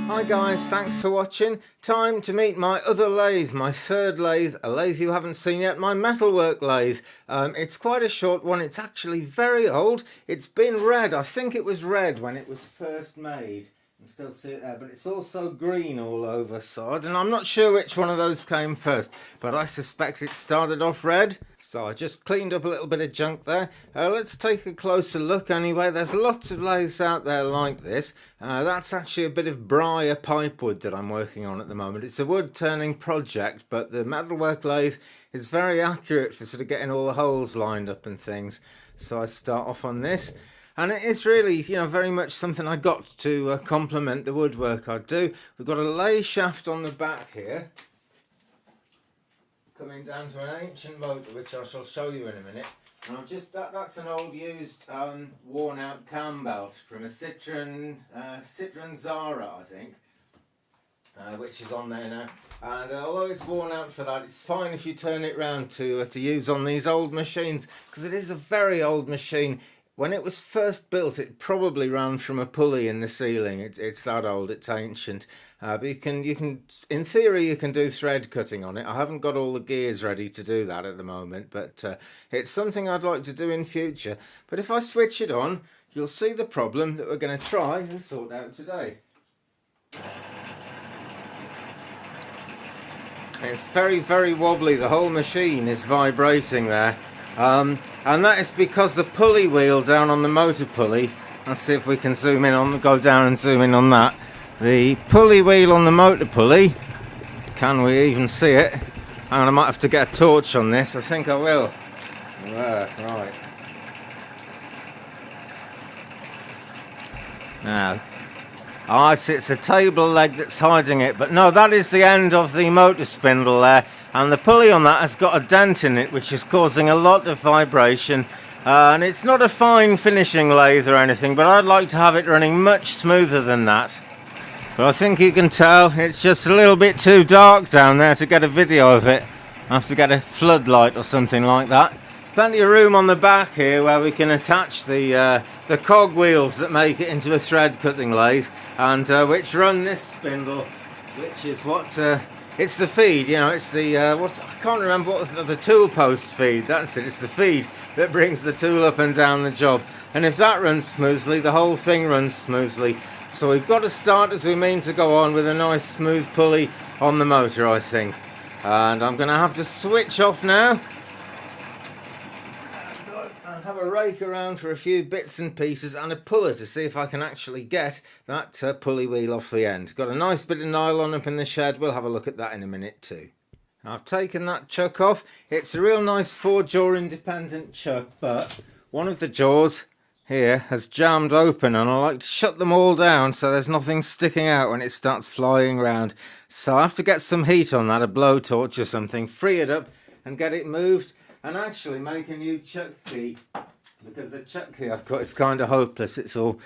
Hi guys, thanks for watching. Time to meet my other lathe, my third lathe, a lathe you haven't seen yet, my metalwork lathe. It's quite a short one, it's actually very old. It's been red, I think it was red when it was first made. You can still see it there, but it's also green all over side, and I'm not sure which one of those came first, but I suspect it started off red. So I just cleaned up a little bit of junk there. Let's take a closer look anyway. There's lots of lathes out there like this. That's actually a bit of briar pipewood that I'm working on at the moment. It's a wood turning project, but the metalwork lathe is very accurate for sort of getting all the holes lined up and things. So I start off on this. And it is really, you know, very much something I got to complement the woodwork I do. We've got a lay shaft on the back here, coming down to an ancient motor, which I shall show you in a minute. And I've just that's an old used worn out cam belt from a Citroen Zara, I think, which is on there now. And although it's worn out for that, it's fine if you turn it round to use on these old machines, because it is a very old machine. When it was first built, it probably ran from a pulley in the ceiling. It's that old, it's ancient. But you can, in theory, you can do thread cutting on it. I haven't got all the gears ready to do that at the moment, but it's something I'd like to do in future. But if I switch it on, you'll see the problem that we're going to try and sort out today. It's very, very wobbly. The whole machine is vibrating there. And that is because the pulley wheel down on the motor pulley, let's see if we can zoom in on, go down and zoom in on that. The pulley wheel on the motor pulley, can we even see it? And I might have to get a torch on this, I think I will. Right. Now, I see it's the table leg that's hiding it, but no, that is the end of the motor spindle there. And the pulley on that has got a dent in it, which is causing a lot of vibration. And it's not a fine finishing lathe or anything, but I'd like to have it running much smoother than that. But I think you can tell it's just a little bit too dark down there to get a video of it. I have to get a floodlight or something like that. Plenty of room on the back here where we can attach the cog wheels that make it into a thread cutting lathe, and which run this spindle, which is what... it's the feed, you know, it's the, I can't remember what the tool post feed, that's it, it's the feed that brings the tool up and down the job. And if that runs smoothly, the whole thing runs smoothly. So we've got to start as we mean to go on with a nice smooth pulley on the motor, I think. And I'm going to have to switch off now and have a rake around for a few bits and pieces and a puller to see if I can actually get that pulley wheel off the end. Got a nice bit of nylon up in the shed, we'll have a look at that in a minute too. I've taken that chuck off. It's a real nice 4-jaw independent chuck, but one of the jaws here has jammed open, and I like to shut them all down so there's nothing sticking out when it starts flying around. So I have to get some heat on that, a blowtorch or something, free it up and get it moved, and actually make a new chuck key, because the chuck key I've got is kind of hopeless. It's all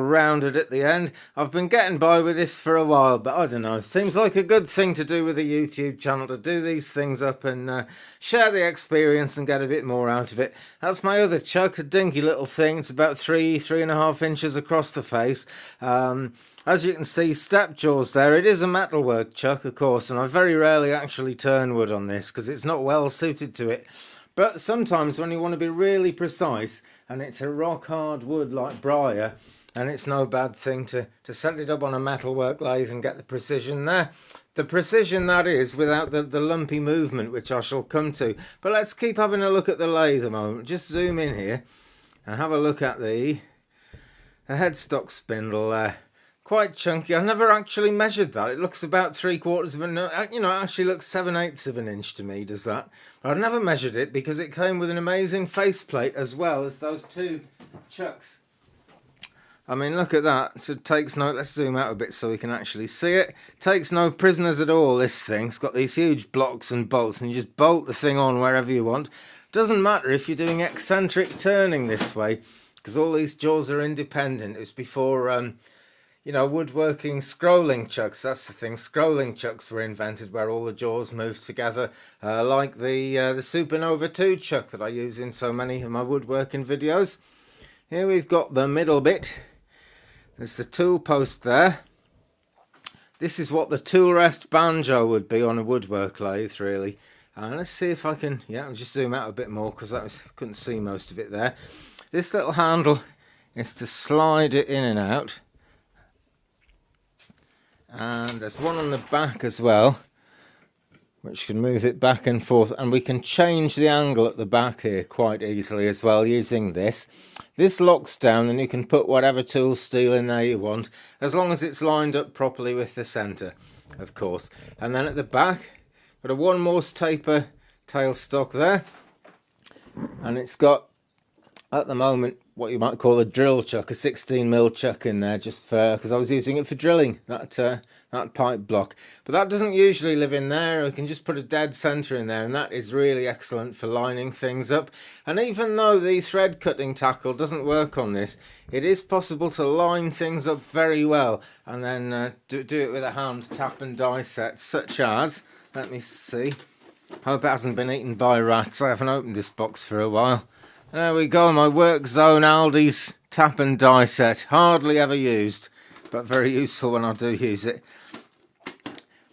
rounded at the end. I've been getting by with this for a while, but I don't know, seems like a good thing to do with a YouTube channel, to do these things up and share the experience and get a bit more out of it. That's my other chuck, a dinky little thing. It's about 3.5 inches across the face. As you can see, step jaws there. It is a metalwork chuck, of course, and I very rarely actually turn wood on this because it's not well suited to it. But sometimes when you want to be really precise, and it's a rock hard wood like briar, and it's no bad thing to set it up on a metalwork lathe and get the precision there. The precision that is, without the lumpy movement, which I shall come to. But let's keep having a look at the lathe a moment. Just zoom in here and have a look at the headstock spindle there. Quite chunky. I never actually measured that. It looks about 3/4 of an inch. You know, it actually looks 7/8 of an inch to me, does that? But I've never measured it because it came with an amazing faceplate as well as those two chucks. I mean, look at that. So it takes no... Let's zoom out a bit so we can actually see it. Takes no prisoners at all, this thing. It's got these huge blocks and bolts, and you just bolt the thing on wherever you want. Doesn't matter if you're doing eccentric turning this way, because all these jaws are independent. It was before... you know, woodworking scrolling chucks, that's the thing. Scrolling chucks were invented where all the jaws moved together, like the Supernova 2 chuck that I use in so many of my woodworking videos. Here we've got the middle bit. There's the tool post there. This is what the tool rest banjo would be on a woodwork lathe, really. Let's see if I can, I'll just zoom out a bit more because couldn't see most of it there. This little handle is to slide it in and out. And there's one on the back as well, which can move it back and forth. And we can change the angle at the back here quite easily as well using this. This locks down and you can put whatever tool steel in there you want, as long as it's lined up properly with the centre, of course. And then at the back, got a 1 Morse taper tailstock there. And it's got, at the moment, what you might call a drill chuck, a 16mm chuck in there, just for, because I was using it for drilling that pipe block. But that doesn't usually live in there. We can just put a dead centre in there, and that is really excellent for lining things up. And even though the thread cutting tackle doesn't work on this, it is possible to line things up very well, and then do it with a hand tap and die set, such as, let me see, hope it hasn't been eaten by rats. I haven't opened this box for a while. There we go, my Work Zone Aldi's tap and die set. Hardly ever used, but very useful when I do use it.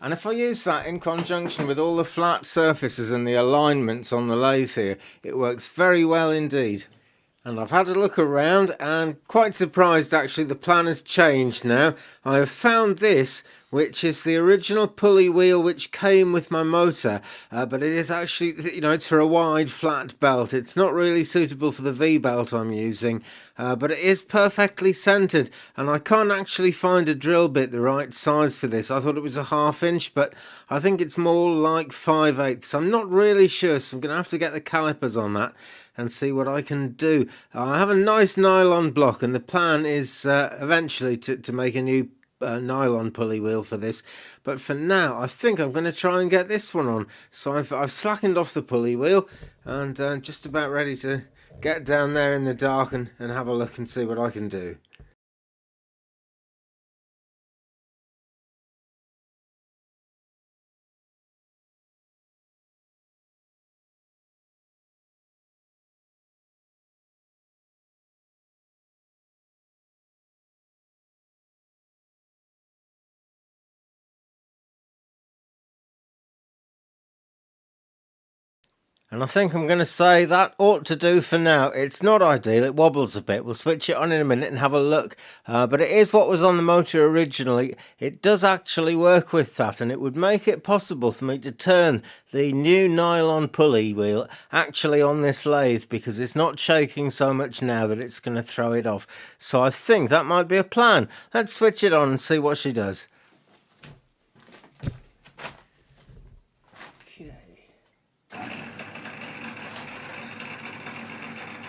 And if I use that in conjunction with all the flat surfaces and the alignments on the lathe here, it works very well indeed. And I've had a look around and quite surprised actually the plan has changed now. I have found this, which is the original pulley wheel which came with my motor, but it is actually, it's for a wide flat belt. It's not really suitable for the V-belt I'm using, but it is perfectly centered, and I can't actually find a drill bit the right size for this. I thought it was a 1/2 inch, but I think it's more like 5/8. I'm not really sure, so I'm going to have to get the calipers on that and see what I can do. I have a nice nylon block, and the plan is eventually to make a new nylon pulley wheel for this, but for now I think I'm going to try and get this one on. So I've slackened off the pulley wheel and just about ready to get down there in the dark and have a look and see what I can do. And I think I'm going to say that ought to do for now. It's not ideal, it wobbles a bit. We'll switch it on in a minute and have a look. But it is what was on the motor originally. It does actually work with that, and it would make it possible for me to turn the new nylon pulley wheel actually on this lathe, because it's not shaking so much now that it's going to throw it off. So I think that might be a plan. Let's switch it on and see what she does.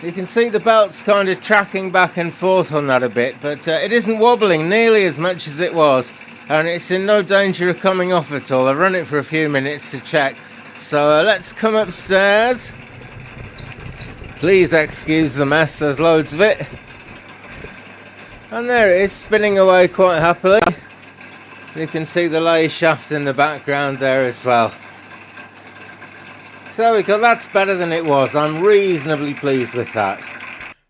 You can see the belt's kind of tracking back and forth on that a bit, but it isn't wobbling nearly as much as it was, and it's in no danger of coming off at all. I've run it for a few minutes to check, so let's come upstairs. Please excuse the mess, there's loads of it. And there it is, spinning away quite happily. You can see the lathe shaft in the background there as well. So there we go, that's better than it was. I'm reasonably pleased with that.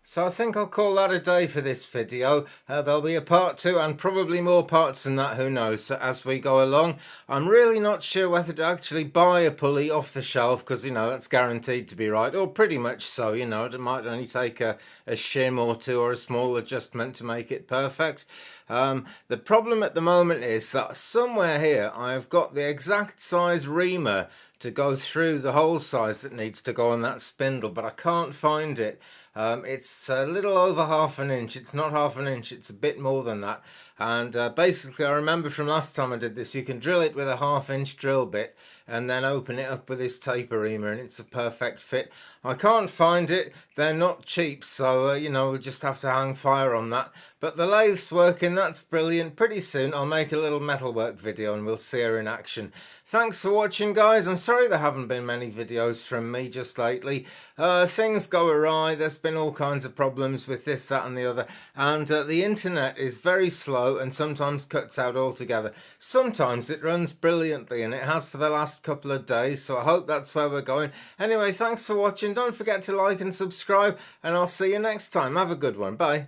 So I think I'll call that a day for this video. There'll be a part 2 and probably more parts than that, who knows, so as we go along. I'm really not sure whether to actually buy a pulley off the shelf, because, that's guaranteed to be right, or pretty much so, it might only take a shim or two or a small adjustment to make it perfect. The problem at the moment is that somewhere here I've got the exact size reamer to go through the hole size that needs to go on that spindle, but I can't find it. It's a little over 1/2 inch. It's not 1/2 inch, it's a bit more than that. And basically, I remember from last time I did this, you can drill it with a 1/2 inch drill bit and then open it up with this taper reamer, and it's a perfect fit. I can't find it. They're not cheap, so we'll just have to hang fire on that. But the lathe's working, that's brilliant. Pretty soon I'll make a little metalwork video and we'll see her in action. Thanks for watching, guys. I'm sorry there haven't been many videos from me just lately. Things go awry. There's been all kinds of problems with this, that and the other, and the internet is very slow and sometimes cuts out altogether. Sometimes it runs brilliantly, and it has for the last couple of days, so I hope that's where we're going. Anyway, thanks for watching. Don't forget to like and subscribe, and I'll see you next time. Have a good one. Bye.